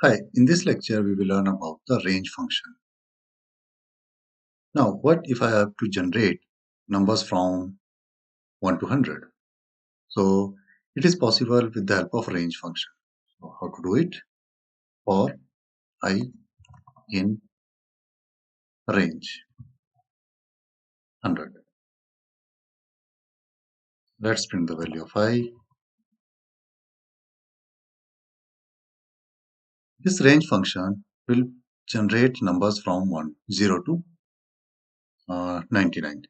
Hi, in this lecture we will learn about the range function. Now, what if I have to generate numbers from 1 to 100? So, it is possible with the help of range function. So, how to do it? For I in range 100. Let's print the value of I. This range function will generate numbers from 0 to 99.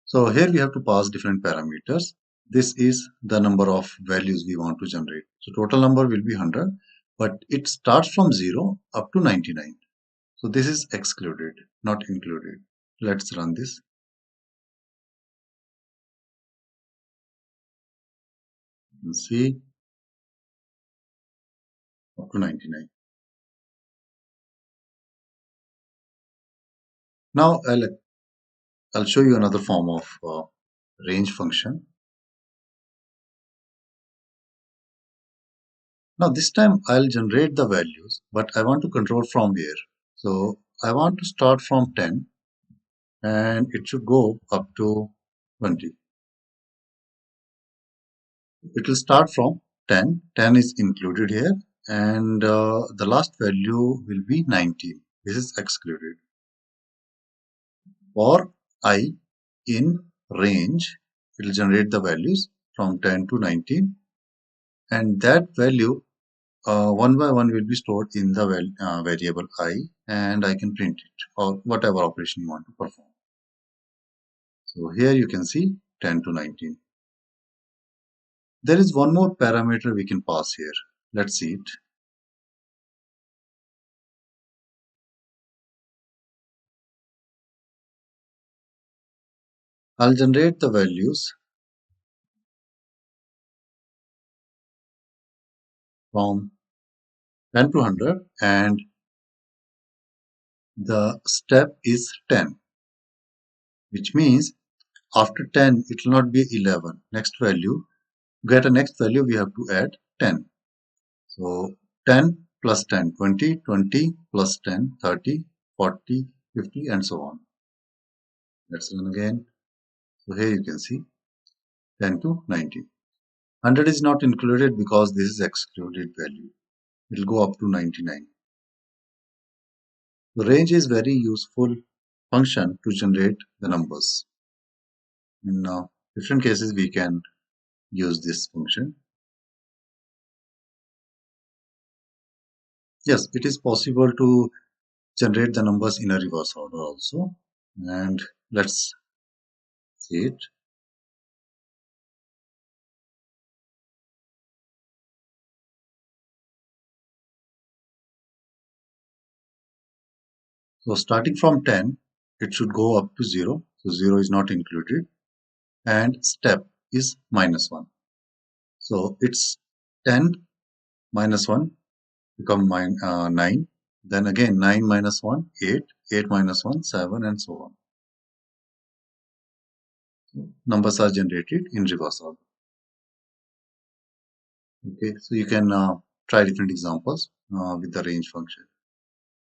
So here we have to pass different parameters. This is the number of values we want to generate. So total number will be 100, but it starts from 0 up to 99. So this is excluded, not included. Let's run this. You can see up to 99. Now I'll show you another form of range function. Now this time I'll generate the values, but I want to control from here. So I want to start from 10 and it should go up to 20. It will start from 10. 10 is included here and the last value will be 19. This is excluded. For I in range, it will generate the values from 10 to 19 and that value one by one will be stored in the variable I and I can print it or whatever operation you want to perform. So here you can see 10 to 19. There is one more parameter we can pass here. Let's see it. I'll generate the values from 10 to 100 and the step is 10, which means after 10 it will not be 11. Next value, get a next value, we have to add 10. So 10 plus 10, 20, 20 plus 10, 30, 40, 50 and so on. Let's run again. So here you can see 10 to 90. 100 is not included because this is excluded value. It will go up to 99. The range is very useful function to generate the numbers. In different cases we can use this function. Yes, it is possible to generate the numbers in a reverse order also. And let's see it. So starting from 10, it should go up to 0. So 0 is not included. And step is -1. So it's 10 minus 1 become 9. Then again 9 minus 1, 8. 8 minus 1, 7 and so on. So numbers are generated in reverse order. Okay, so you can try different examples with the range function.